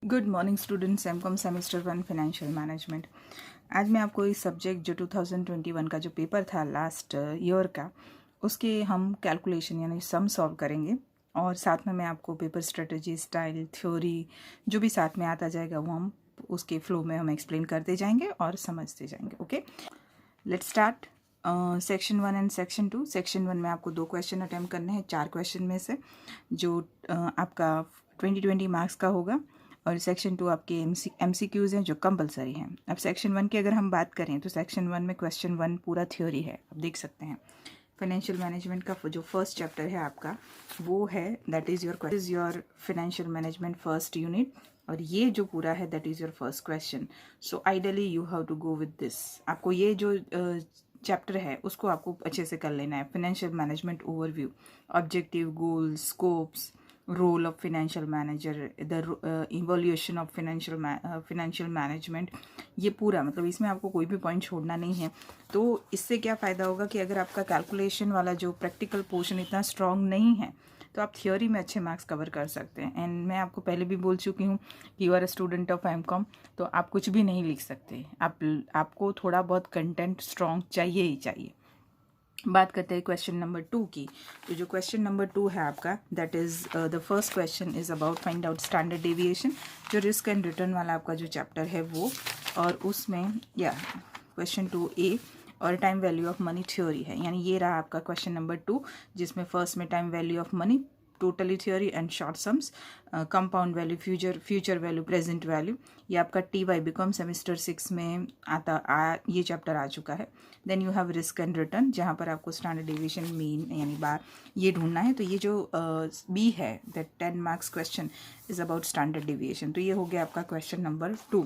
Good morning students, MCom semester 1 financial management. आज मैं आपको इस सब्जेक्ट जो 2021 का जो पेपर था लास्ट ईयर का, उसके हम कैलकुलेशन यानी सम सॉल्व करेंगे और साथ में मैं आपको पेपर स्ट्रेटजी, स्टाइल, थ्योरी जो भी साथ में आता जाएगा वो हम उसके फ्लो में हम एक्सप्लेन करते जाएंगे और समझते जाएंगे। Okay, let's start. Section 1 and section 2। Section 1 में आपको 2 क्वेश्चन अटैम्प्ट करने हैं 4 क्वेश्चन में से, जो आपका 20 मार्क्स का होगा, और सेक्शन 2 आपके MCQs हैं जो कंपलसरी हैं। अब सेक्शन 1 की अगर हम बात करें तो सेक्शन 1 में क्वेश्चन 1 पूरा थ्योरी है। आप देख सकते हैं फाइनेंशियल मैनेजमेंट का जो फर्स्ट चैप्टर है आपका वो है, that is your financial management first unit, और ये जो पूरा है that is your first question. So ideally you have to go with this. आपको ये जो चैप्टर है उसको आपको अच्छे से कर लेना है। Financial management overview, objective, goals, scopes, role of financial manager, the evolution of financial management, ये पूरा मतलब इसमें आपको कोई भी पॉइंट छोड़ना नहीं है। तो इससे क्या फ़ायदा होगा कि अगर आपका कैलकुलेशन वाला जो प्रैक्टिकल पोर्शन इतना स्ट्रॉन्ग नहीं है तो आप थियोरी में अच्छे मार्क्स कवर कर सकते हैं। एंड मैं आपको पहले भी बोल चुकी हूँ कि you are a student of MCom, तो आप कुछ भी नहीं लिख सकते। आपको थोड़ा बहुत कंटेंट स्ट्रॉन्ग चाहिए ही चाहिए। बात करते हैं क्वेश्चन नंबर 2 की। तो जो क्वेश्चन नंबर 2 है आपका, that is the first question is about find out standard deviation, जो रिस्क एंड रिटर्न वाला आपका जो चैप्टर है वो, और उसमें क्वेश्चन 2A और time value of money theory है। यानी ये रहा आपका क्वेश्चन नंबर 2, जिसमें फर्स्ट में time value of money, totally theory and short sums, compound value, future value, present value, ये आपका TY बीकॉम सेमेस्टर 6 में ये चैप्टर आ चुका है। Then you have risk and return, जहाँ पर आपको स्टैंडर्ड डेविएशन, मीन यानी बार, ये ढूंढना है। तो ये जो B है, that 10 marks question is about standard deviation. तो ये हो गया आपका क्वेश्चन नंबर 2।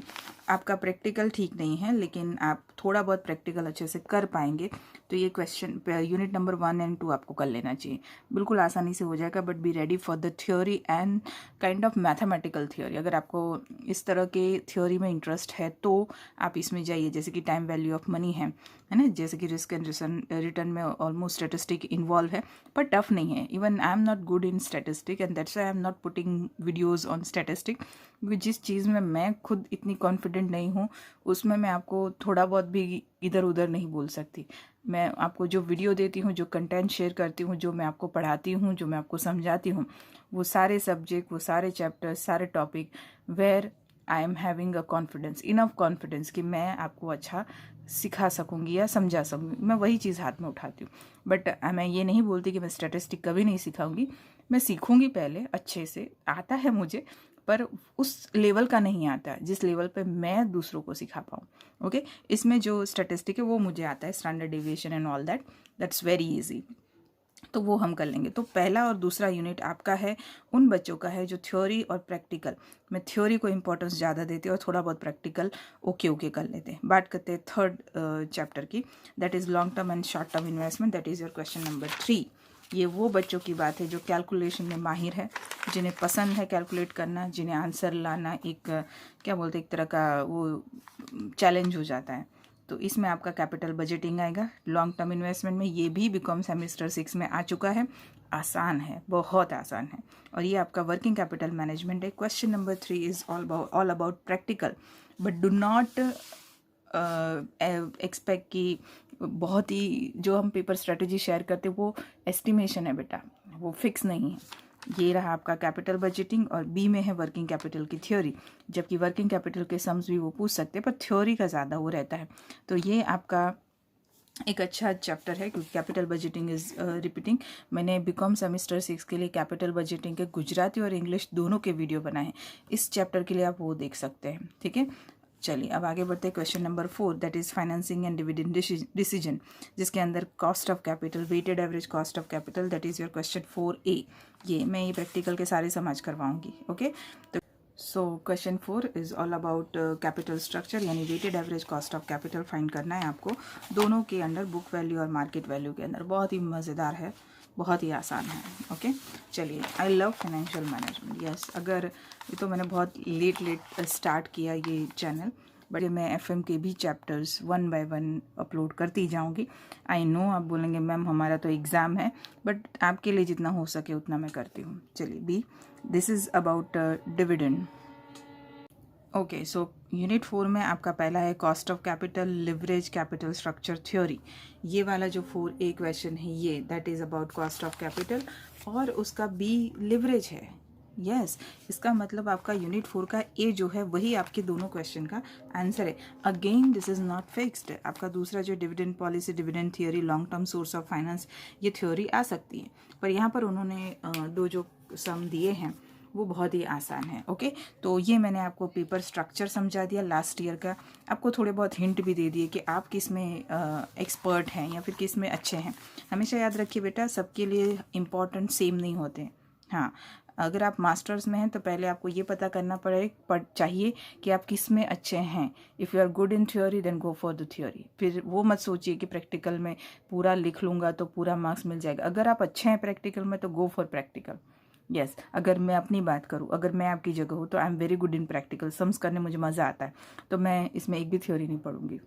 आपका प्रैक्टिकल ठीक नहीं है, लेकिन आप थोड़ा बहुत प्रैक्टिकल अच्छे से कर पाएंगे तो ये क्वेश्चन यूनिट नंबर 1 एंड 2 आपको कर लेना चाहिए। बिल्कुल आसानी से हो जाएगा, but be ready for the theory and kind of mathematical theory. अगर आपको इस तरह के थ्योरी में इंटरेस्ट है तो आप इसमें जाइए, जैसे कि टाइम वैल्यू ऑफ मनी है ना, जैसे कि रिस्क एंड रिटर्न में ऑलमोस्ट स्टैटिस्टिक इन्वॉल्व है, पर टफ नहीं है। Even I am not good in statistic and that's I am not putting videos on statistic, क्योंकि जिस चीज़ में मैं खुद इतनी कॉन्फिडेंट नहीं हूँ उसमें मैं आपको थोड़ा बहुत भी इधर उधर नहीं बोल सकती। मैं आपको जो वीडियो देती हूँ, जो कंटेंट शेयर करती हूँ, जो मैं आपको पढ़ाती हूँ, जो मैं आपको समझाती हूँ, वो सारे सब्जेक्ट, वो सारे चैप्टर्स, सारे topic where I am having a confidence, enough confidence कि मैं आपको अच्छा सिखा सकूंगी या समझा सकूंगी, मैं वही चीज़ हाथ में उठाती हूँ। बट मैं ये नहीं बोलती कि मैं स्टैटिस्टिक कभी नहीं सिखाऊंगी, मैं सीखूंगी, पहले अच्छे से आता है मुझे, पर उस लेवल का नहीं आता जिस लेवल पे मैं दूसरों को सिखा पाऊँ। ओके, इसमें जो स्टैटिस्टिक है वो मुझे आता है, standard deviation and all that, that's very easy, तो वो हम कर लेंगे। तो पहला और दूसरा यूनिट आपका है उन बच्चों का है जो थ्योरी और प्रैक्टिकल में थ्योरी को इंपॉर्टेंस ज़्यादा देते हैं और थोड़ा बहुत प्रैक्टिकल ओके कर लेते हैं। बात करते हैं थर्ड चैप्टर की, that is long term and short term investment, that is your question number 3। ये वो बच्चों की बात है जो कैलकुलेशन में माहिर है, जिन्हें पसंद है कैलकुलेट करना, जिन्हें आंसर लाना एक क्या बोलते हैं, एक तरह का वो चैलेंज हो जाता है। तो इसमें आपका कैपिटल बजटिंग आएगा लॉन्ग टर्म इन्वेस्टमेंट में। ये भी बीकॉम सेमेस्टर 6 में आ चुका है, आसान है, बहुत आसान है। और ये आपका वर्किंग कैपिटल मैनेजमेंट है। Question number 3 is all about practical, but do not expect कि बहुत ही जो हम पेपर स्ट्रेटजी शेयर करते हैं वो एस्टिमेशन है बेटा, वो फिक्स नहीं है। ये रहा आपका कैपिटल बजटिंग, और बी में है वर्किंग कैपिटल की थ्योरी, जबकि वर्किंग कैपिटल के सम्स भी वो पूछ सकते हैं, पर थ्योरी का ज़्यादा वो रहता है। तो ये आपका एक अच्छा चैप्टर है, क्योंकि कैपिटल बजटिंग इज़ रिपीटिंग। मैंने बीकॉम सेमेस्टर 6 के लिए कैपिटल बजटिंग के गुजराती और इंग्लिश दोनों के वीडियो बनाए हैं, इस चैप्टर के लिए आप वो देख सकते हैं। ठीक है, चलिए अब आगे बढ़ते हैं। Question number 4, that is financing and dividend decision, जिसके अंदर cost of capital, weighted average cost of capital, that is your question 4A। ये मैं ये प्रैक्टिकल के सारे समझ करवाऊंगी। ओके, तो so question 4 is all about capital structure, यानी weighted average cost of capital find करना है आपको, दोनों के अंडर, बुक वैल्यू और मार्केट वैल्यू के अंदर। बहुत ही मज़ेदार है, बहुत ही आसान है। ओके, चलिए, I love financial management, yes. अगर ये तो मैंने बहुत लेट स्टार्ट किया ये चैनल, बट मैं FM के भी चैप्टर्स 1 बाय 1 अपलोड करती जाऊंगी। आई नो आप बोलेंगे मैम हमारा तो एग्ज़ाम है, बट आपके लिए जितना हो सके उतना मैं करती हूँ। चलिए, B, this is about dividend. Okay, so unit 4 में आपका पहला है cost of capital, leverage, capital structure theory. ये वाला जो 4A क्वेश्चन है ये that is about cost of capital, और उसका B लिवरेज है। यस, इसका मतलब आपका यूनिट 4 का A जो है वही आपके दोनों क्वेश्चन का आंसर है। Again this is not fixed. आपका दूसरा जो dividend policy, dividend theory, long term source of finance, ये थ्योरी आ सकती है, पर यहाँ पर उन्होंने दो जो सम दिए हैं वो बहुत ही आसान है। ओके, तो ये मैंने आपको पेपर स्ट्रक्चर समझा दिया लास्ट ईयर का, आपको थोड़े बहुत हिंट भी दे दिए कि आप किस में एक्सपर्ट हैं या फिर किस में अच्छे हैं। हमेशा याद रखिए बेटा, सबके लिए इम्पॉर्टेंट सेम नहीं होते। हाँ, अगर आप मास्टर्स में हैं तो पहले आपको ये पता करना चाहिए कि आप किस में अच्छे हैं। If you are good in theory then go for the theory. फिर वो मत सोचिए कि प्रैक्टिकल में पूरा लिख लूँगा तो पूरा मार्क्स मिल जाएगा। अगर आप अच्छे हैं प्रैक्टिकल में तो गो फॉर प्रैक्टिकल। यस, अगर मैं अपनी बात करूँ, अगर मैं आपकी जगह हूँ तो I am very good in practical. Sums करने मुझे मज़ा आता है, तो मैं इसमें एक भी थ्योरी नहीं पढ़ूंगी।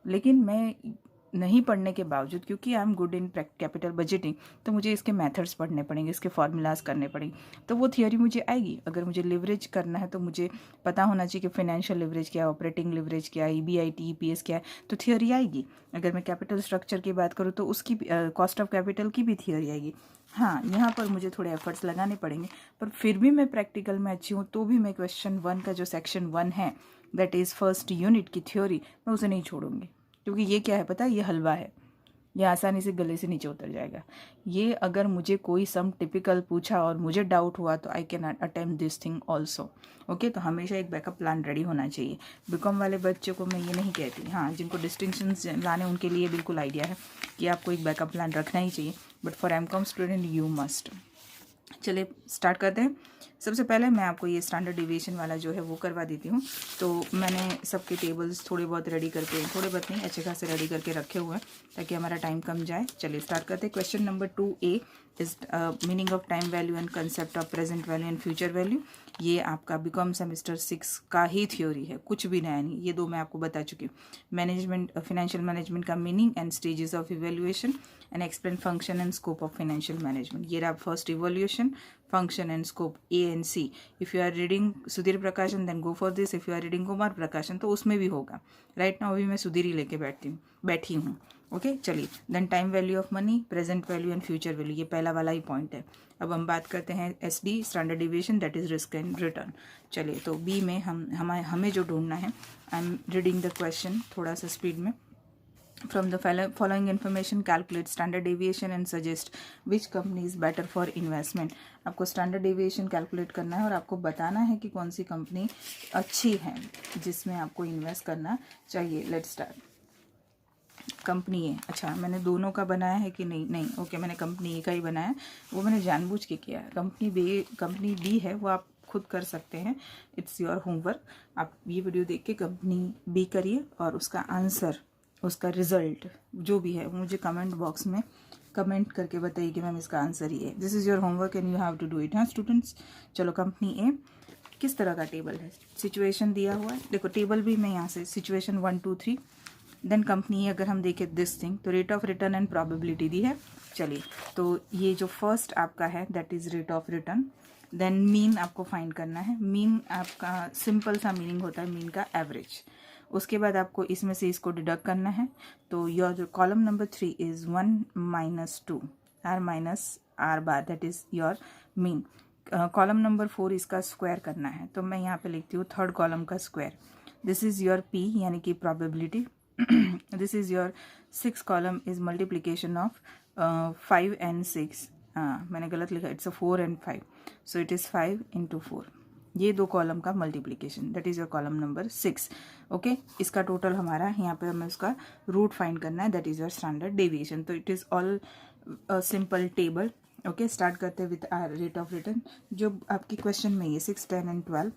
लेकिन मैं नहीं पढ़ने के बावजूद, क्योंकि I am good in capital budgeting, तो मुझे इसके मेथड्स पढ़ने पड़ेंगे, इसके फार्मूलाज करने पड़ेंगे, तो वो थियोरी मुझे आएगी। अगर मुझे लिवरेज करना है तो मुझे पता होना चाहिए कि फाइनेंशियल लिवरेज क्या है, ऑपरेटिंग लिवरेज क्या है, EBIT EPS क्या है, तो थियोरी आएगी। अगर मैं कैपिटल स्ट्रक्चर की बात करूँ तो उसकी कॉस्ट ऑफ कैपिटल की भी थियोरी आएगी। हाँ, यहाँ पर मुझे थोड़े एफर्ट्स लगाने पड़ेंगे, पर फिर भी मैं प्रैक्टिकल में अच्छी हूँ, तो भी मैं क्वेश्चन 1 का जो सेक्शन 1 है दैट इज़ फर्स्ट यूनिट की थ्योरी, मैं उसे नहीं छोड़ूंगी। क्योंकि ये क्या है पता है, ये हलवा है, ये आसानी से गले से नीचे उतर जाएगा। ये अगर मुझे कोई सम टिपिकल पूछा और मुझे डाउट हुआ तो I can attempt this thing also. Okay, तो हमेशा एक बैकअप प्लान रेडी होना चाहिए। बीकॉम वाले बच्चों को मैं ये नहीं कहती, हाँ जिनको डिस्टिंक्शंस लाने उनके लिए बिल्कुल आइडिया है कि आपको एक बैकअप प्लान रखना ही चाहिए, but for MCOM student you must. चलिए स्टार्ट करते हैं। सबसे पहले मैं आपको ये स्टैंडर्ड डिविएशन वाला जो है वो करवा देती हूँ। तो मैंने सबके टेबल्स थोड़े बहुत रेडी करके, थोड़े बहुत नहीं अच्छे खासे रेडी करके रखे हुए हैं ताकि हमारा टाइम कम जाए। चलिए स्टार्ट करते हैं। Question number 2A is meaning of time value and concept of present value and future value. ये आपका बीकॉम सेमेस्टर 6 का ही थ्योरी है, कुछ भी नया नहीं। ये दो मैं आपको बता चुकी हूँ। मैनेजमेंट, फाइनेंशियल मैनेजमेंट का meaning and stages of evaluation and explain function and scope of financial management. ये रहा first evolution, function and scope A and C. If you are reading Sudhir प्रकाशन then go for this. If you are reading Kumar प्रकाशन तो उसमें भी होगा। Right now अभी मैं सुधीर ही लेके बैठी हूँ। ओके, चलिए। Then time value of money, present value and future value, ये पहला वाला ही पॉइंट है। अब हम बात करते हैं SD standard deviation that is risk and return. चलिए, तो B में हमें जो ढूंढना है, I am reading the question थोड़ा सा स्पीड में। From the following information, calculate standard deviation and suggest which company is better for investment. आपको standard deviation calculate करना है और आपको बताना है कि कौन सी कंपनी अच्छी है जिसमें आपको इन्वेस्ट करना चाहिए। Let's start. कंपनी ए, अच्छा मैंने दोनों का बनाया है कि नहीं ओके, मैंने कंपनी ए का ही बनाया, वो मैंने जानबूझ के किया है। कंपनी बी है वो आप खुद कर सकते हैं, इट्स योर होमवर्क। आप ये वीडियो देख के कंपनी बी करिए और उसका आंसर, उसका रिजल्ट जो भी है वो मुझे कमेंट बॉक्स में कमेंट करके बताइए कि मैम इसका आंसर ये है। This is your homework and you have to do it. हाँ स्टूडेंट्स, चलो कंपनी ए किस तरह का टेबल है, सिचुएशन दिया हुआ है, देखो टेबल भी मैं यहाँ से सिचुएशन 1 2 3, देन कंपनी ए अगर हम देखें दिस थिंग तो rate of return and probability दी है। चलिए, तो ये जो फर्स्ट आपका है that is rate of return. Then mean आपको फाइंड करना है। मीन आपका सिंपल सा मीनिंग होता है मीन का एवरेज। उसके बाद आपको इसमें से इसको डिडक्ट करना है। तो योर जो column number 3 is 1 - 2 R - R bar that is your mean. Column number 4 इसका स्क्वायर करना है, तो मैं यहाँ पे लिखती हूँ थर्ड कॉलम का square. This is your P यानी कि probability. This is your 6 column is multiplication of 5 and 6। मैंने गलत लिखा, it's 4 and 5, so it is 5 × 4। ये दो कॉलम का multiplication that is your column number 6। Okay, इसका टोटल हमारा यहाँ पे हमें उसका रूट फाइंड करना है that is your standard deviation. तो it is all simple table. Okay, start करते हैं with R rate of return जो आपकी क्वेश्चन में ये 6 10 and 12,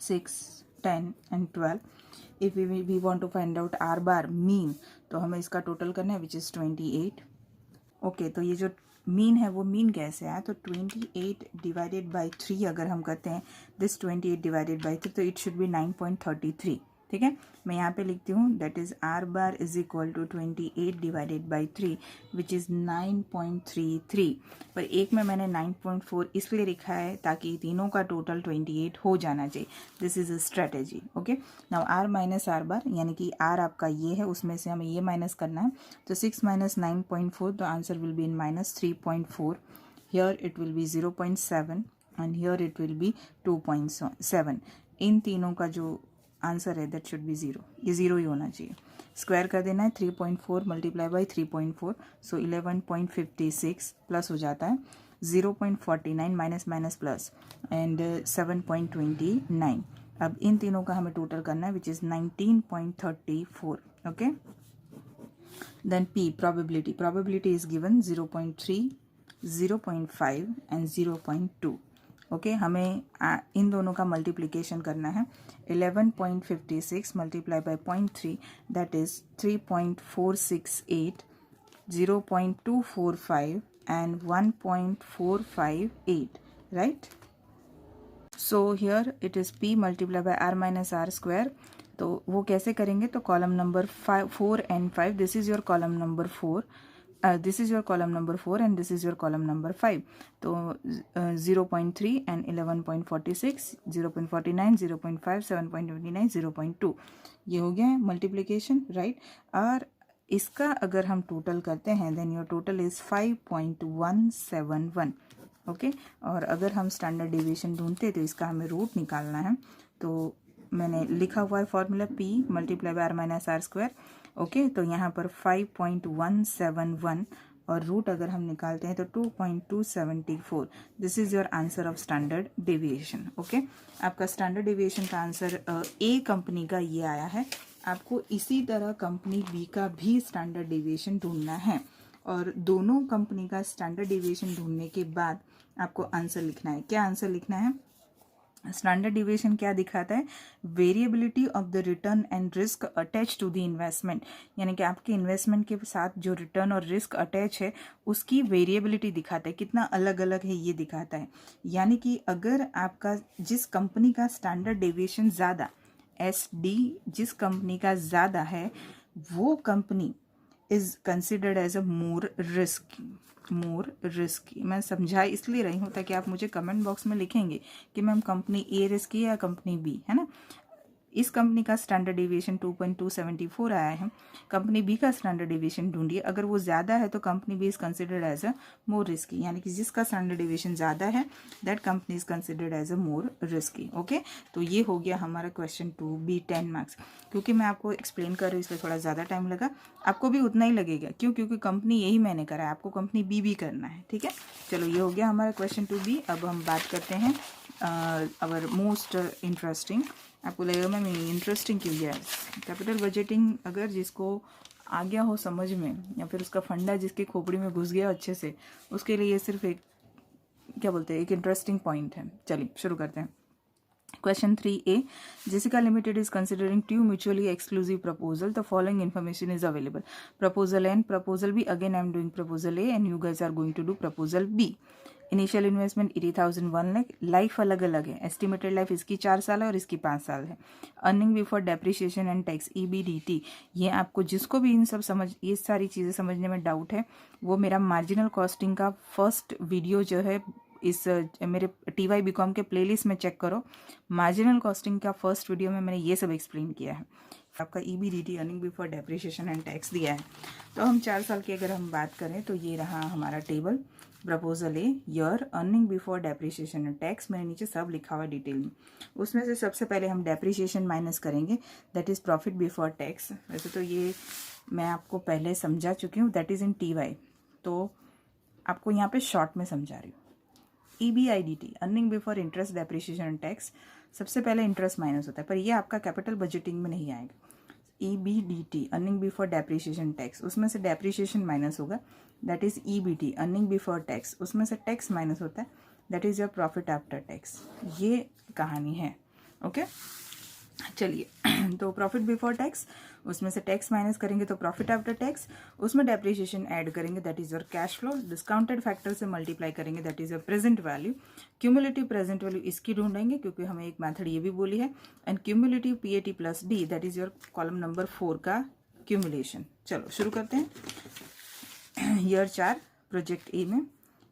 6 10 and 12। If we want to find out R bar mean, तो हमें इसका टोटल करना है विच इज़ 28। ओके, तो ये जो मीन है वो मीन कैसे आया, तो 28 डिवाइडेड बाई 3 अगर हम करते हैं, दिस 28 डिवाइडेड बाई 3 तो इट शुड बी 9.33। ठीक है। मैं यहाँ पे लिखती हूँ that is R bar is equal to 28 divided by 3 which is 9.33। पर एक में मैंने 9.4 इसलिए लिखा है ताकि तीनों का टोटल 28 हो जाना चाहिए। This is a strategy. Okay, now R minus R bar यानी कि आर आपका ये है, उसमें से हमें ये माइनस करना है। तो 6 minus 9.4, the answer will be in minus 3.4। Here it will be 0.7 and here it will be 2.7। इन तीनों का जो आंसर है दैट शुड बी 0, ये 0 ही होना चाहिए। स्क्वायर कर देना है 3.4 मल्टीप्लाई बाई 3.4, सो 11.56 प्लस हो जाता है 0.49 माइनस माइनस प्लस एंड 7.29। अब इन तीनों का हमें टोटल करना है which is 19.34। Okay, then P probability is given 0.3, 0.5 and 0.2। Okay, हमें इन दोनों का मल्टीप्लिकेशन करना है। 11.56 multiply by 0.3 that is 3.468, 0.245 and 1.458, right. So here it is P multiply by R minus R square. तो वो कैसे करेंगे, तो column number 4 and 5, this is your column number 4, this is your column number 4 and this is your column number 5. तो 0.3 and 11.46, 0.49, 0.5, 7.29, 0.2 ये हो गया है मल्टीप्लिकेशन, राइट। और इसका अगर हम टोटल करते हैं then your total is 5.171। Okay, और अगर हम स्टैंडर्ड डेविएशन ढूंढते तो इसका हमें रूट निकालना है। तो मैंने लिखा हुआ है formula P multiply by R minus R square. Okay, तो यहाँ पर 5.171 और रूट अगर हम निकालते हैं तो 2.274। This is your answer of standard deviation. Okay, आपका स्टैंडर्ड डेविएशन का आंसर ए कंपनी का ये आया है। आपको इसी तरह कंपनी बी का भी स्टैंडर्ड डेविएशन ढूंढना है और दोनों कंपनी का स्टैंडर्ड डेविएशन ढूंढने के बाद आपको आंसर लिखना है। क्या आंसर लिखना है? स्टैंडर्ड डिविएशन क्या दिखाता है? Variability of the return and risk attach to the investment, यानी कि आपके इन्वेस्टमेंट के साथ जो रिटर्न और रिस्क अटैच है उसकी वेरिएबिलिटी दिखाता है, कितना अलग अलग है ये दिखाता है। यानी कि अगर आपका जिस कंपनी का स्टैंडर्ड डिविएशन ज़्यादा SD जिस कंपनी का ज़्यादा है वो company is considered as a more risky. मैं समझा इसलिए रही हूँ ताकि आप मुझे कमेंट बॉक्स में लिखेंगे कि मैम कंपनी ए रिस्की है या कंपनी बी, है ना। इस कंपनी का स्टैंडर्ड डेविएशन 2.274 आया है, कंपनी बी का स्टैंडर्ड डेविएशन ढूंढिए। अगर वो ज़्यादा है तो company B is considered as a more risky, यानी कि जिसका स्टैंडर्ड डेविएशन ज़्यादा है that company is considered as a more risky. Okay, तो ये हो गया हमारा क्वेश्चन 2B 10 मार्क्स। क्योंकि मैं आपको एक्सप्लेन कर रही हूँ इसलिए थोड़ा ज़्यादा टाइम लगा, आपको भी उतना ही लगेगा। क्यों? क्योंकि कंपनी यही मैंने करा है, आपको कंपनी बी भी करना है। ठीक है, चलो ये हो गया हमारा क्वेश्चन 2B। अब हम बात करते हैं अवर मोस्ट इंटरेस्टिंग। आपको लगेगा मैम इंटरेस्टिंग क्यों गया? कैपिटल बजटिंग अगर जिसको आ गया हो समझ में या फिर उसका फंडा जिसके खोपड़ी में घुस गया अच्छे से, उसके लिए ये सिर्फ एक क्या बोलते हैं, एक इंटरेस्टिंग पॉइंट है। चलिए शुरू करते हैं। Question 3A, Jessica Limited is considering two mutually exclusive proposal. The following information is available. Proposal A and Proposal B. Again, I am doing Proposal A and you guys are going to do Proposal B. Initial investment 80,000 1 lakh. Life अलग अलग है, estimated life इसकी 4 साल है और इसकी 5 साल है। Earning before depreciation and tax EBDT, ये आपको जिसको भी इन सब ये सारी चीज़ें समझने में डाउट है वो मेरा मार्जिनल कॉस्टिंग का फर्स्ट वीडियो जो है इस मेरे TY BCom के प्लेलिस्ट में चेक करो। मार्जिनल कॉस्टिंग का फर्स्ट वीडियो में मैंने ये सब एक्सप्लेन किया है। आपका EBDT earning before depreciation and tax दिया है। तो हम 4 साल की अगर हम बात करें तो ये रहा हमारा table. Proposal A, year, earning before depreciation and tax, मैंने नीचे सब लिखा हुआ डिटेल में। उसमें से सबसे पहले हम डेप्रिसिएशन माइनस करेंगे, that is profit before tax. वैसे तो ये मैं आपको पहले समझा चुकी हूँ, दैट इज़ इन TY, तो आपको यहाँ पे शॉर्ट में समझा रही हूँ। EBIDT, earning before interest depreciation and tax, सबसे पहले इंटरेस्ट माइनस होता है, पर ये आपका कैपिटल बजटिंग में नहीं आएगा। EBDT, earning before depreciation tax, उसमें से डेप्रिसिएशन माइनस होगा, that is EBT, earning before tax, उसमें से टैक्स माइनस होता है, that is your profit after tax. ये कहानी है। ओके, चलिए तो प्रॉफिट बिफोर टैक्स, उसमें से टैक्स माइनस करेंगे तो प्रॉफिट आफ्टर टैक्स, उसमें डेप्रिसिएशन ऐड करेंगे that is your cash flow, discounted factor से मल्टीप्लाई करेंगे that is your present value, cumulative present value इसकी ढूंढेंगे क्योंकि हमें एक मेथड ये भी बोली है, and cumulative PAT plus D that is your column number 4 का क्यूमुलेशन। चलो शुरू करते हैं। ईयर 4 प्रोजेक्ट ए में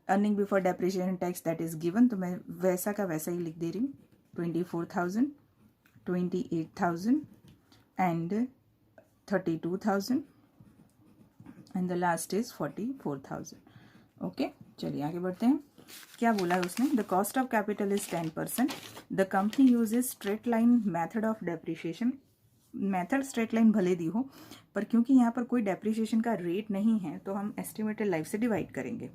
earning before depreciation tax that is given, तो मैं वैसा का वैसा ही लिख दे रही हूँ, 24,000, 28,000 and 32,000 and the last is 44,000। Okay चलिए आगे बढ़ते हैं। क्या बोला है उसने, the cost of capital is 10%, the company uses straight line method of depreciation. Method straight line भले दी हो पर क्योंकि यहाँ पर कोई डेप्रिसिएशन का रेट नहीं है तो हम एस्टिमेटेड लाइफ से डिवाइड करेंगे।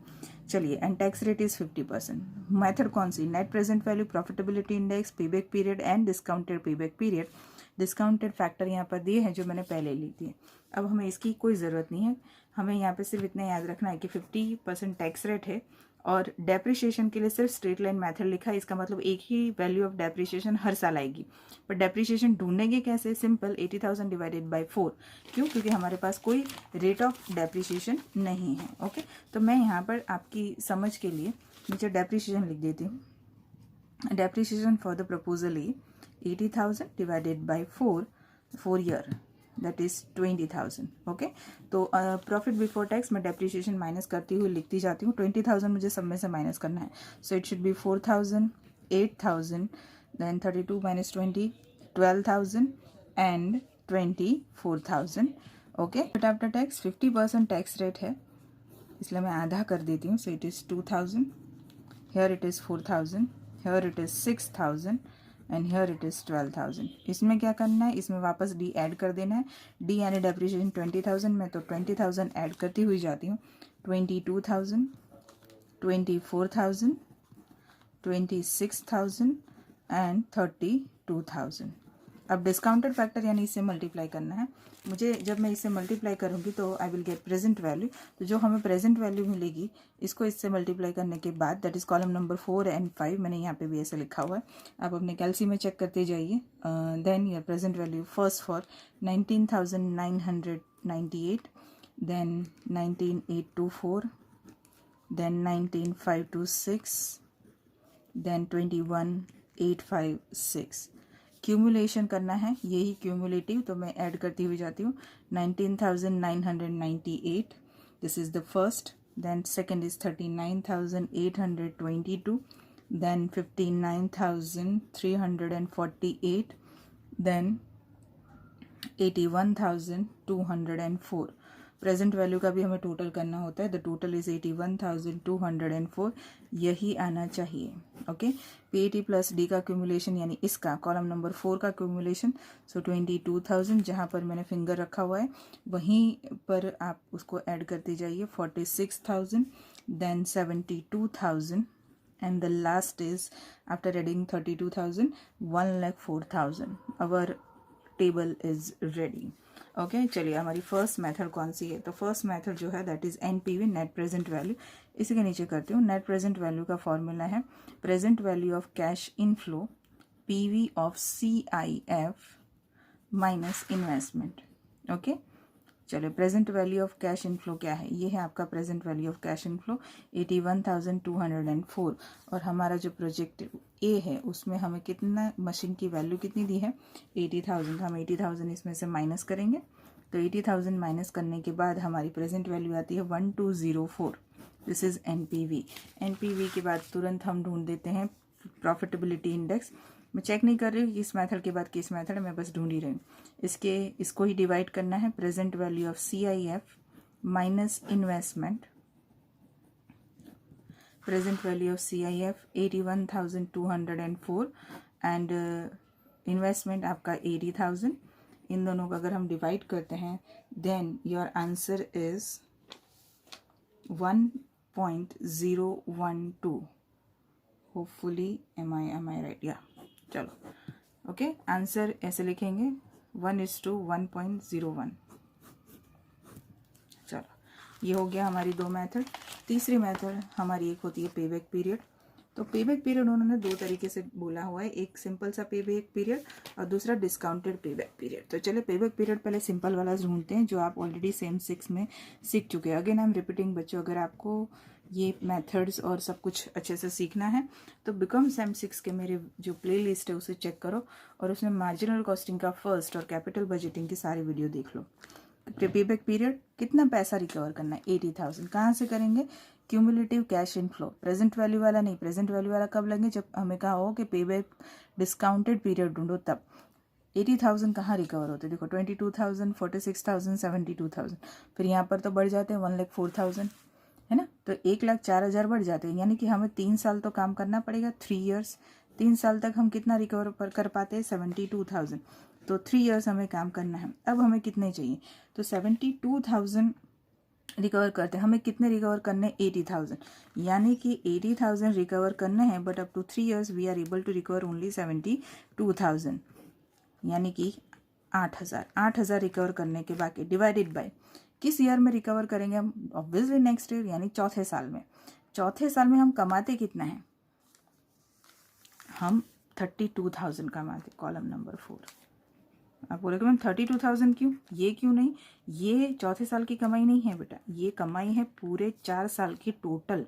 चलिए and tax rate is 50%। Method कौन सी, net present value, profitability index, payback period and discounted payback period. Discounted factor यहाँ पर दिए हैं जो मैंने पहले ली थी। अब हमें इसकी कोई ज़रूरत नहीं है, हमें यहाँ पे सिर्फ इतना याद रखना है कि 50% टैक्स रेट है और डेप्रिसिएशन के लिए सिर्फ स्ट्रेट लाइन मेथड लिखा है। इसका मतलब एक ही वैल्यू ऑफ डेप्रिसिएशन हर साल आएगी, पर डेप्रिसिएशन ढूंढेंगे कैसे, सिंपल 80,000 डिवाइडेड बाय 4। क्यों, क्योंकि हमारे पास कोई रेट ऑफ डेप्रिसिएशन नहीं है। ओके तो मैं यहाँ पर आपकी समझ के लिए नीचे डेप्रिसिएशन लिख देती हूँ। Depreciation for the proposal A 80,000 divided by 4 year that is 20,000। Okay तो प्रॉफिट बिफोर टैक्स मैं डेप्रिसिएशन माइनस करती हुई लिखती जाती हूँ। 20,000 मुझे सब में से माइनस करना है, so it should be 4,000, 8,000, then 32 minus 20, 12,000 and 24,000। Okay but after tax 50% tax rate है इसलिए मैं आधा कर देती हूँ, so it is 2,000, here it is 4,000, here it is 6,000 and here it is 12,000। इसमें क्या करना है, इसमें वापस डी ऐड कर देना है। डी यानी डेप्रिसिएशन 20,000 में, तो 20,000 ऐड करती हुई जाती हूँ। 22,000, 24,000, 26,000 एंड 32,000। अब डिस्काउंटेड फैक्टर यानी इससे मल्टीप्लाई करना है मुझे। जब मैं इससे मल्टीप्लाई करूँगी तो I will get present value, तो जो हमें प्रेजेंट वैल्यू मिलेगी इसको इससे मल्टीप्लाई करने के बाद that is column number 4 and 5। मैंने यहाँ पे भी ऐसे लिखा हुआ है, आप अपने कैलसी में चेक करते जाइए। Then your present value first for 19,998, then 19,824, then 19,526, then 21,856। Cumulation करना है, यही क्यूमुलेटिव, तो मैं ऐड करती हुई जाती हूँ। 19,998 this is the first, then second is 39,822, then 59,348, then 81,204। Present value का भी हमें टोटल करना होता है, द टोटल इज 81,204, यही आना चाहिए। ओके पीएटी प्लस डी का क्यूमुलेशन यानी इसका कॉलम नंबर 4 का क्यूमुलेशन, सो 22,000 जहाँ पर मैंने फिंगर रखा हुआ है वहीं पर आप उसको ऐड करते जाइए। 46,000, then 72,000 and the last is after adding 32,000 1,04,000। our table is ready। Okay चलिए हमारी फर्स्ट मेथड कौन सी है, तो फर्स्ट मेथड जो है that is NPV, net present value. इसी के नीचे करती हूँ। नेट प्रेजेंट वैल्यू का फॉर्मूला है present value of cash inflow PV of CIF minus investment. Okay चलिए present value of cash inflow क्या है, ये है आपका present value of cash inflow 81,204। और हमारा जो प्रोजेक्ट ए है उसमें हमें कितना मशीन की वैल्यू कितनी दी है 80,000, हम 80,000 इसमें से माइनस करेंगे, तो 80,000 माइनस करने के बाद हमारी प्रेजेंट वैल्यू आती है 1204। This is NPV. एनपीवी के बाद तुरंत हम ढूंढ देते हैं प्रॉफिटेबिलिटी इंडेक्स। मैं चेक नहीं कर रही हूँ किस मेथड के बाद किस मेथड, मैं बस ढूंढ ही रही हूँ। इसको ही डिवाइड करना है, present value of CIF minus investment. Present value of CIF 81,204 and investment आपका 80,000। इन दोनों को अगर हम डिवाइड करते हैं then your answer is 1.012। Hopefully am I right, या चलो ओके आंसर ऐसे लिखेंगे 1:1.01। चलो ये हो गया हमारी दो मेथड। तीसरी मेथड हमारी एक होती है पेबैक पीरियड। तो पेबैक पीरियड उन्होंने दो तरीके से बोला हुआ है, एक सिंपल सा पेबैक पीरियड और दूसरा डिस्काउंटेड पेबैक पीरियड। तो चलिए पेबैक पीरियड पहले सिंपल वाला ढूंढते हैं जो आप ऑलरेडी सेम 6 में सीख चुके हैं। अगेन आई एम रिपीटिंग बच्चों, अगर आपको ये मेथड्स और सब कुछ अच्छे से सीखना है तो बिकम सेम 6 के मेरे जो प्ले लिस्ट है उसे चेक करो और उसमें मार्जिनल कॉस्टिंग का फर्स्ट और कैपिटल बजटिंग की सारी वीडियो देख लो। पेबैक पीरियड कितना पैसा रिकवर करना है, 80,000। कहाँ से करेंगे, cumulative cash inflow, present value वाला नहीं। प्रेजेंट वैल्यू वाला कब लेंगे, जब हमें कहा हो कि पेबैक डिस्काउंटेड पीरियड ढूंढो तब। 80,000 कहाँ रिकवर होते, देखो 22,000, 46,000, 72,000, फिर यहाँ पर तो बढ़ जाते हैं 1,04,000, है ना। तो 1,04,000 बढ़ जाते हैं, यानी कि हमें 3 साल तो काम करना पड़ेगा, 3 ईयर्स। 3 साल तक हम कितना रिकवर कर पाते हैं, 72,000। तो 3 ईयर्स हमें काम करना है। अब हमें कितने चाहिए, तो 72,000 रिकवर करते हैं। हमें कितने रिकवर करने, 80,000, यानी कि 80,000 रिकवर करने हैं, but up to 3 years we are able to recover only 72,000, यानी कि 8,000 रिकवर करने के बाकी डिवाइडेड बाय किस ईयर में रिकवर करेंगे हम, ऑब्वियसली नेक्स्ट ईयर, यानी चौथे साल में। चौथे साल में हम कमाते कितना है, हम 32,000 कमाते, कॉलम नंबर 4। आप बोलोगे मैम 32,000 क्यों, ये क्यों नहीं, ये चौथे साल की कमाई नहीं है बेटा, ये कमाई है पूरे 4 साल की टोटल।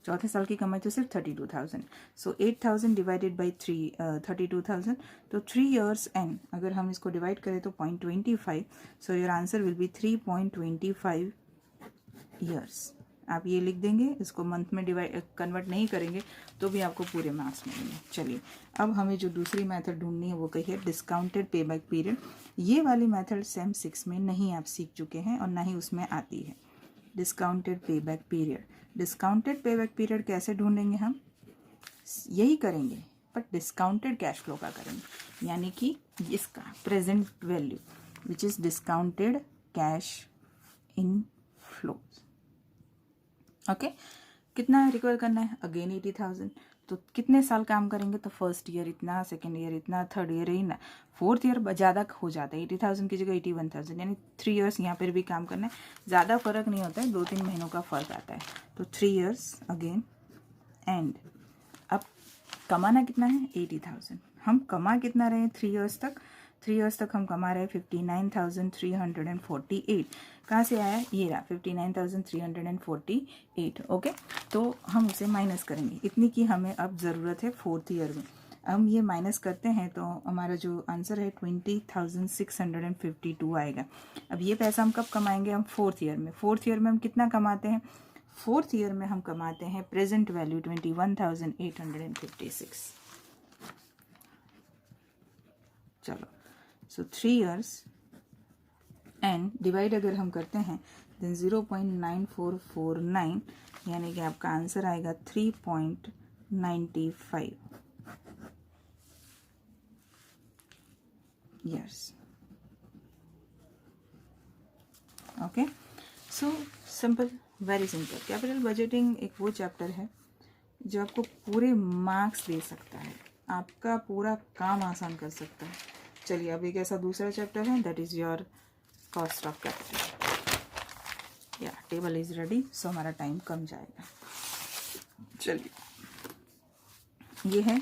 चौथे साल की कमाई तो सिर्फ 32,000। सो 8,000 डिवाइडेड बाई 32,000, तो 3 ईयर्स एंड अगर हम इसको डिवाइड करें तो 0.25, so your answer will be 3.25 years. आप ये लिख देंगे, इसको मंथ में कन्वर्ट नहीं करेंगे तो भी आपको पूरे मार्क्स मिलेंगे। चलिए अब हमें जो दूसरी मेथड ढूंढनी है वो कही है डिस्काउंटेड पेबैक पीरियड। ये वाली मेथड सेम 6 में नहीं आप सीख चुके हैं और ना ही उसमें आती है। Discounted payback period, discounted payback period कैसे ढूंढेंगे हम, यही करेंगे बट डिस्काउंटेड कैश फ्लो का करेंगे, यानी कि इसका present value which is discounted cash in flow. Okay कितना रिकवर करना है, अगेन 80,000। तो कितने साल काम करेंगे, तो फर्स्ट ईयर इतना, सेकेंड ईयर इतना, थर्ड ईयर इतना, फोर्थ ईयर ज़्यादा हो जाता है, 80,000 की जगह 81,000, यानी 3 ईयर्स यहाँ पर भी काम करना है। ज़्यादा फर्क नहीं होता है, 2-3 महीनों का फ़र्क आता है। तो 3 ईयर्स अगेन एंड अब कमाना कितना है, 80,000। हम कमा कितना रहे हैं 3 ईयर्स तक, 3 ईयर्स तक हम कमा रहे हैं 59,348। कहाँ से आया, ये रहा 59,348। ओके तो हम उसे माइनस करेंगे, इतनी की हमें अब ज़रूरत है फोर्थ ईयर में। हम ये माइनस करते हैं तो हमारा जो आंसर है 20,652 आएगा। अब ये पैसा हम कब कमाएंगे, हम फोर्थ ईयर में। फोर्थ ईयर में हम कितना कमाते हैं, फोर्थ ईयर में हम कमाते हैं प्रेजेंट वैल्यू 21,856। चलो सो 3 ईयर्स एंड डिवाइड अगर हम करते हैं देन 0.9449, यानी कि आपका आंसर आएगा 3.95 years. Okay so simple, very simple. Capital budgeting एक वो चैप्टर है जो आपको पूरे मार्क्स दे सकता है, आपका पूरा काम आसान कर सकता है। चलिए अब एक ऐसा दूसरा चैप्टर है that is your cost of capital. या टेबल इज रेडी, सो हमारा टाइम कम जाएगा। चलिए ये है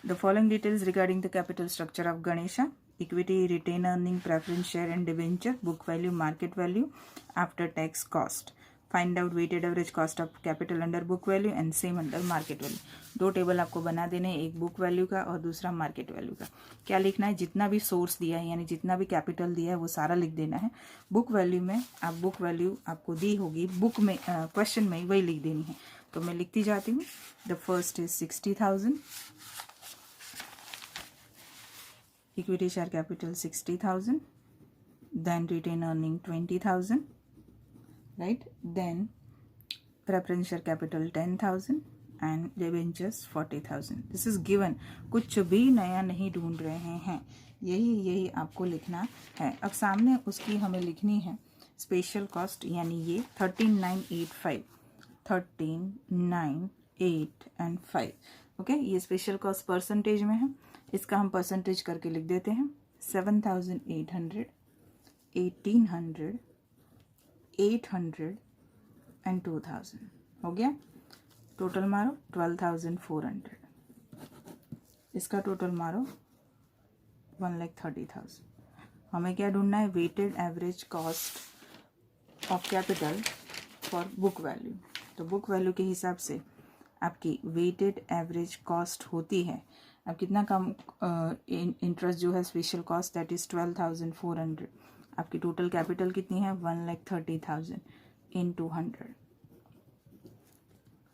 the following details regarding the capital structure of Ganesha, equity, retained earning, preference share and debenture, book value, market value, after tax cost, find out weighted average cost of capital under book value and same under market value. 2 table आपको बना देने हैं, एक book value का और दूसरा market value का। क्या लिखना है, जितना भी सोर्स दिया है यानी जितना भी कैपिटल दिया है वो सारा लिख देना है। बुक वैल्यू में आप बुक वैल्यू आपको दी होगी बुक में, क्वेश्चन में वही लिख देनी है। तो मैं लिखती जाती हूँ। The first is 60,000, equity share capital 60,000, then retained earning 20,000, right, then preference share capital 10,000 and debentures 40,000. this is given, कुछ भी नया नहीं ढूंढ रहे हैं, यही आपको लिखना है। अब सामने उसकी हमें लिखनी है स्पेशल कॉस्ट, यानी ये 13,985, 13,985 एंड 5। ओके ये स्पेशल कॉस्ट परसेंटेज में है, इसका हम परसेंटेज करके लिख देते हैं 7,800, 1,800, 800 एंड 2,000 हो गया। टोटल मारो 12,400, इसका टोटल मारो 1,30,000। हमें क्या ढूंढना है? Weighted average cost of capital for book value. तो बुक वैल्यू के हिसाब से आपकी वेटेड एवरेज कॉस्ट होती है, अब कितना कम इंटरेस्ट जो है स्पेशल कॉस्ट, दैट इज 12,400। आपकी टोटल कैपिटल कितनी है? 1,30,000 into 100,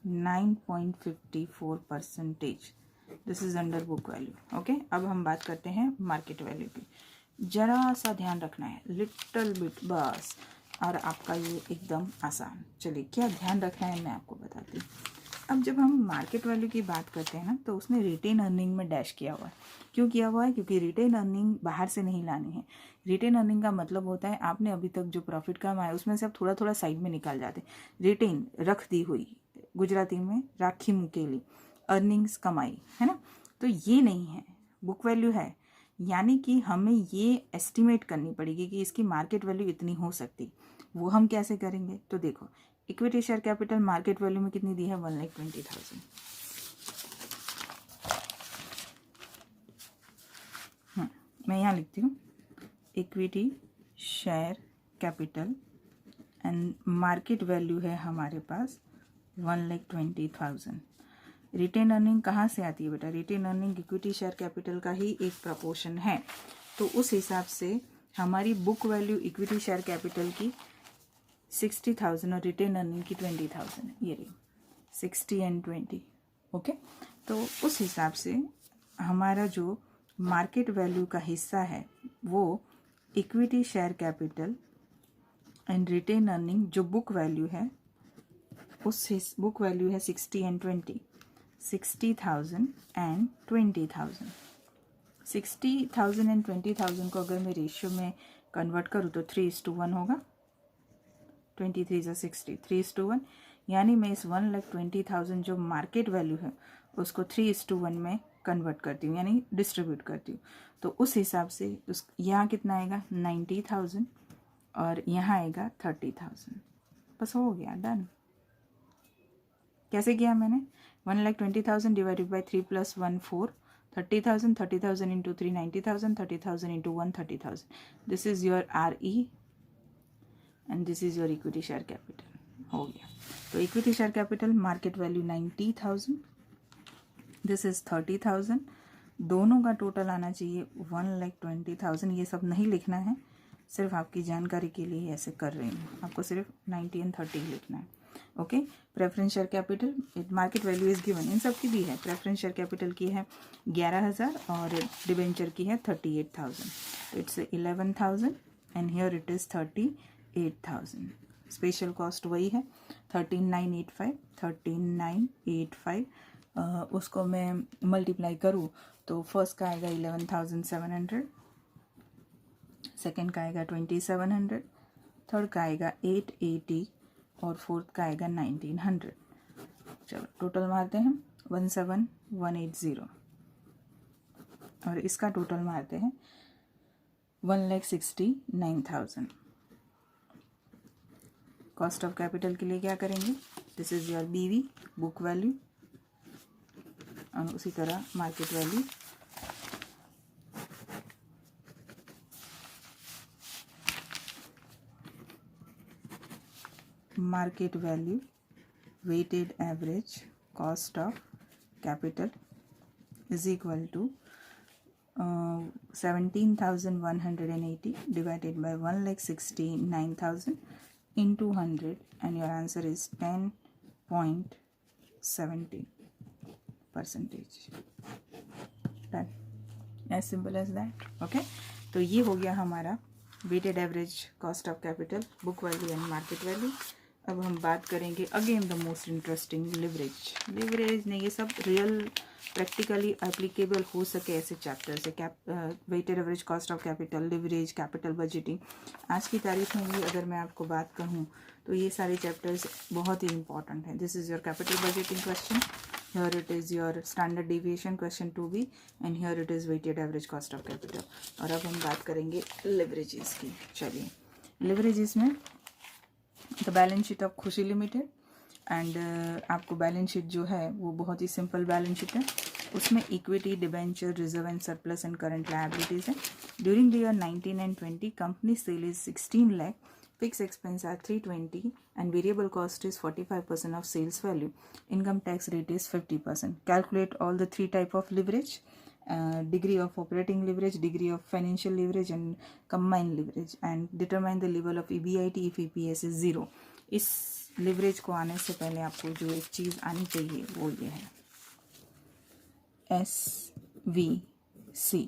9.54%। This is under book value. Okay, अब हम बात करते हैं मार्केट वैल्यू की। जरा सा ध्यान रखना है, लिटिल बिट बस, और आपका ये एकदम आसान। चलिए, क्या ध्यान रखना है मैं आपको बताती हूँ। अब जब हम मार्केट वैल्यू की बात करते हैं ना, तो उसने रिटेन अर्निंग में डैश किया हुआ है। क्यों किया हुआ है? क्योंकि रिटेन अर्निंग बाहर से नहीं लानी है। रिटेन अर्निंग का मतलब होता है आपने अभी तक जो प्रॉफिट कमाया उसमें से आप थोड़ा थोड़ा साइड में निकाल जाते। रिटेन रख दी हुई, गुजराती में राखी मुकेली, अर्निंग्स कमाई, है ना। तो ये नहीं है, बुक वैल्यू है। यानी कि हमें ये एस्टिमेट करनी पड़ेगी कि इसकी मार्केट वैल्यू इतनी हो सकती। वो हम कैसे करेंगे? तो देखो, equity share capital market value में कितनी दी है? 1,20,000। मैं यहाँ लिखती हूँ equity share capital and market value है हमारे पास 1,20,000। रिटेन अर्निंग कहाँ से आती है बेटा? Retained earning equity share capital का ही एक प्रपोर्शन है। तो उस हिसाब से हमारी book value equity share capital की 60,000 और रिटेन अर्निंग की 20,000, ये रही 60 and 20। ओके, तो उस हिसाब से हमारा जो मार्केट वैल्यू का हिस्सा है वो equity share capital and retained earning, जो बुक वैल्यू है उस बुक वैल्यू है 60 and 20, 60,000 and 20,000। 60,000 and 20,000 को अगर मैं रेशियो में कन्वर्ट करूँ तो 3:1 होगा। 23 × 60, 3:1। यानी मैं इस 1,20,000 जो मार्केट वैल्यू है उसको 3:1 में कन्वर्ट करती हूँ, यानी डिस्ट्रीब्यूट करती हूँ। तो उस हिसाब से उस यहाँ कितना आएगा? 90,000 और यहाँ आएगा 30,000। बस हो गया, डन। कैसे किया मैंने? 1,20,000 divided by 3 + 1 4, 30,000, 30,000 into 3 90,000, 30,000 into 1 30,000। This is your RE and this is your equity share capital. हो गया। तो equity share capital market value 90,000, this is 30,000। दोनों का टोटल आना चाहिए 1,20,000। ये सब नहीं लिखना है, सिर्फ आपकी जानकारी के लिए ऐसे कर रही हूँ। आपको सिर्फ 90 and 30 लिखना है। Okay, preference share capital market value is given, इन सब की दी है। प्रेफरेंस शेयर कैपिटल की है 11,000 और डिबेंचर की है 38,000। तो it's 11,000 and here it is 38,000। Special cost वही है 13,985, 13,985। उसको मैं मल्टीप्लाई करूँ तो फर्स्ट का आएगा 11,700, सेकेंड का आएगा 2,700, थर्ड का आएगा 880 और फोर्थ का आएगा 1,900। चलो टोटल मारते हैं 17,180 और इसका टोटल मारते हैं 1,69,000। कॉस्ट ऑफ कैपिटल के लिए क्या करेंगे? This is your BV book value और उसी तरह market value. Market value weighted average cost of capital is equal to 17,180 divided by 1,69,000 into 100 and your answer is 10.70%. Done. As simple as that. Okay. तो ये हो गया हमारा weighted average cost of capital, book value and market value। अब हम बात करेंगे again the most interesting leverage ने ये सब रियल प्रैक्टिकली एप्लीकेबल हो सके ऐसे चैप्टर से। Weighted average cost of capital, leverage, capital budgeting. आज की तारीख में भी अगर मैं आपको बात कहूँ तो ये सारे चैप्टर्स बहुत ही इंपॉर्टेंट हैं। This is your capital budgeting question, here it is your standard deviation question 2B and here it is weighted average cost of capital. और अब हम बात करेंगे लिवरेजेस की। चलिए, लिवरेजेस में द बैलेंस शीट ऑफ खुशी लिमिटेड। एंड आपको बैलेंस शीट जो है वो बहुत ही सिंपल बैलेंस शीट है. उसमें equity, debenture, reserve and surplus and current liabilities है. During the year 19 and 20 company sale is 16 lakh, fixed expense are 320 and variable cost is 45% of sales value. Income tax rate is 50%. Calculate all the three type of leverage, degree of operating leverage, degree of financial leverage and combined leverage, and determine the level of EBIT if EPS is 0. इस leverage को आने से पहले आपको जो एक चीज़ आनी चाहिए वो ये है SVC.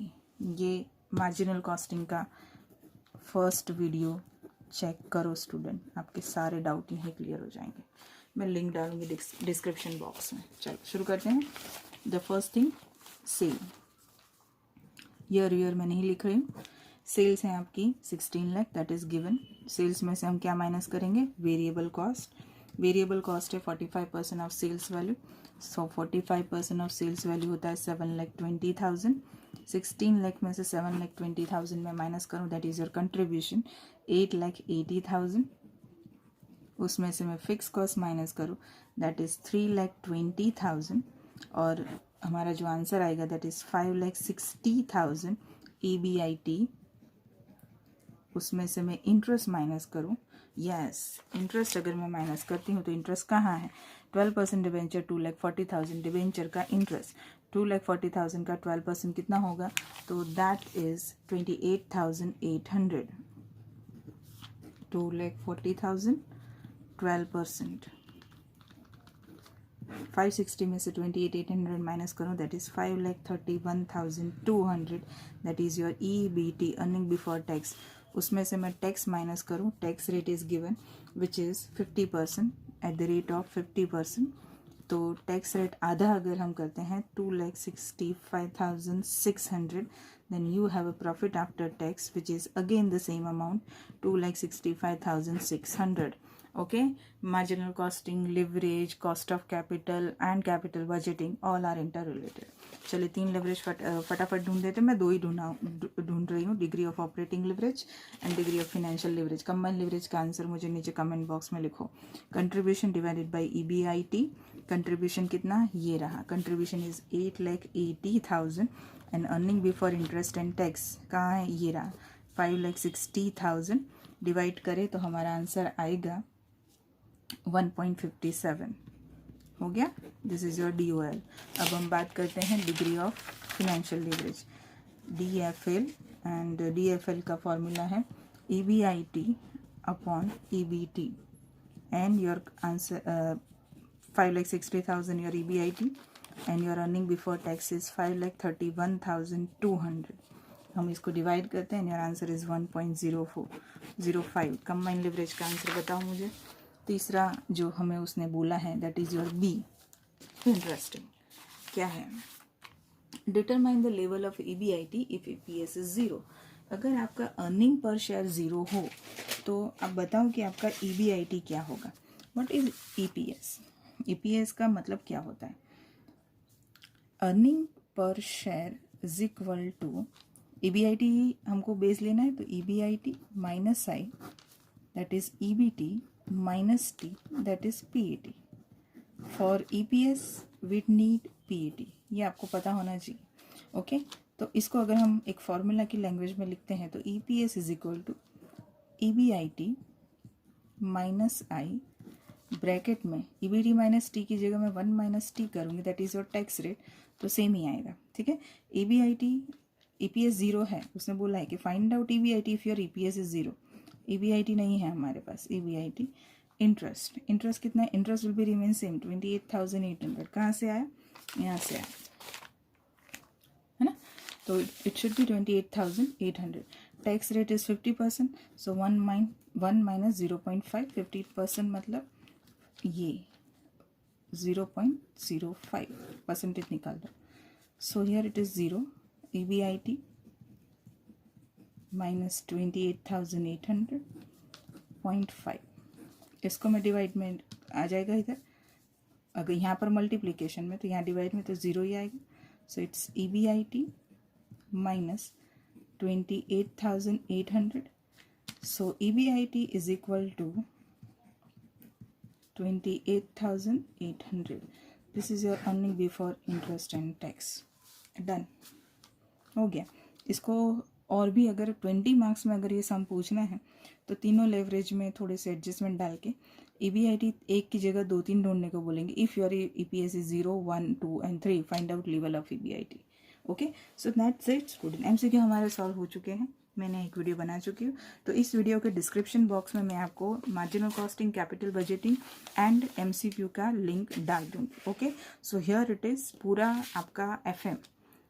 ये मार्जिनल कॉस्टिंग का फर्स्ट वीडियो चेक करो स्टूडेंट, आपके सारे डाउट यहीं क्लियर हो जाएंगे. मैं लिंक डालूंगी डिस्क्रिप्शन बॉक्स में. चलो शुरू करते हैं. The first thing, sale. Year मैं नहीं लिख रही हूँ. सेल्स हैं आपकी 16 lakh, that is given. Sales में से हम क्या माइनस करेंगे? Variable cost. वेरिएबल कॉस्ट है 45% of sales value. So 45% of sales value होता है 7,20,000. 16 लाख में से 7,20,000 में माइनस करूँ, दैट इज़ योर कंट्रीब्यूशन 8,80,000. उसमें से मैं फिक्स कॉस्ट माइनस करूँ, दैट इज़ 3,20,000. और हमारा जो आंसर आएगा दैट इज़ 5,60,000 EBIT. उसमें से मैं इंटरेस्ट माइनस करूँ. यस, इंटरेस्ट अगर मैं माइनस करती हूँ तो इंटरेस्ट कहाँ है? 12% डिबेंचर 2,40,000 डिबेंचर का इंटरेस्ट. 2,40,000 का 12% कितना होगा? तो दैट इज 28,800. 2,40,000 12%. 560 में से 28,800 माइनस करो, that is 5,31,200. That is your EBT, earning before tax. उसमें से मैं टैक्स माइनस करूँ, tax rate is given which is 50% at the rate of 50%. तो टैक्स रेट आधा अगर हम करते हैं 2,65,600, then you have a profit after tax which is again the same amount, 2,65,600. Okay, marginal costing, leverage, cost of capital and capital budgeting all are interrelated. चलिए 3 leverage फटाफट ढूंढ देते. मैं 2 ही ढूंढ रही हूँ, degree of operating leverage and degree of financial leverage. Combined leverage का answer मुझे नीचे कमेंट बॉक्स में लिखो. Contribution divided by EBIT. Contribution कितना? ये रहा. Contribution is 8,80,000 and earning before interest and tax कहाँ है? ये रहा 5,60,000. डिवाइड करें तो हमारा आंसर आएगा 1.57. हो गया. This is your DOL. अब हम बात करते हैं degree of financial leverage, DFL. And DFL का फॉर्मूला है EBIT upon EBT. And your answer 5,60,000 your EBIT and your earning before tax is 5,31,200. हम इसको डिवाइड करते हैं. Your answer is 1.05. Combined leverage का आंसर बताओ मुझे. तीसरा जो हमें उसने बोला है that is your B. Interesting. क्या है? Determine the level of EBIT if EPS is 0. अगर आपका अर्निंग पर शेयर 0 हो तो आप बताओ कि आपका EBIT क्या होगा. What is EPS? EPS का मतलब क्या होता है? Earning per share is equal to EBIT. हमको बेस लेना है तो EBIT minus I that is EBT minus T that is PAT. For EPS we need PAT. ये आपको पता होना चाहिए. ओके, तो इसको अगर हम एक फॉर्मूला की लैंग्वेज में लिखते हैं तो EPS is equal to EBIT minus I bracket में EBT माइनस T की जगह मैं 1 माइनस T करूँगी, that is your tax rate. तो सेम ही आएगा. ठीक है. EPS 0 है. उसने बोला है कि find out EBIT if your EPS is 0. EBIT नहीं है हमारे पास. EBIT. इंटरेस्ट कितना है? Interest will be remain same 28,800. कहाँ से आया? यहाँ से आया है ना. तो it should B 28,800. Tax rate is 50%. So 1 minus 0.5. 50% मतलब ये 0.05 परसेंटेज निकाल दो. सो here it is 0. EBIT minus 28,800.5. इसको मैं डिवाइड में आ जाएगा इधर. अगर यहाँ पर मल्टीप्लिकेशन में तो यहाँ डिवाइड में तो 0 ही आएगा. So it's EBIT minus 28,800. So EBIT is equal to 28,800. This is your earning before interest and tax. Done हो गया. इसको और भी अगर 20 मार्क्स में अगर ये सम पूछना है तो तीनों लेवरेज में थोड़े से एडजस्टमेंट डाल के EBIT एक की जगह 2-3 ढूंढने को बोलेंगे. If your EPS is 0, 1, 2 and 3, find out level of EBIT. Okay, so that's it student. MCQ हमारे सॉल्व हो चुके हैं. मैंने एक वीडियो बना चुकी हूँ. तो इस वीडियो के डिस्क्रिप्शन बॉक्स में मैं आपको marginal costing, capital budgeting and MCQ का लिंक डाल दूँगी. Okay, so here it is. पूरा आपका FM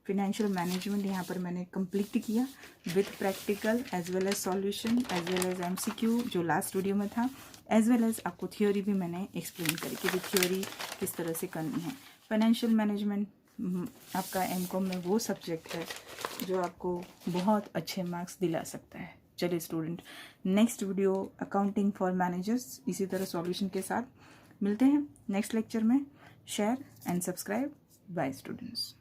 फिनेंशियल मैनेजमेंट यहाँ पर मैंने कंप्लीट किया with practical as well as solution as well as MCQ जो लास्ट वीडियो में था, एज वेल एज आपको थ्योरी भी मैंने एक्सप्लेन करी कि थ्योरी किस तरह से करनी है. फाइनेंशियल मैनेजमेंट आपका MCOM में वो सब्जेक्ट है जो आपको बहुत अच्छे मार्क्स दिला सकता है. चलिए student, next video accounting for managers इसी तरह सॉल्यूशन के साथ मिलते हैं नेक्स्ट लेक्चर में. Share and subscribe. Bye students.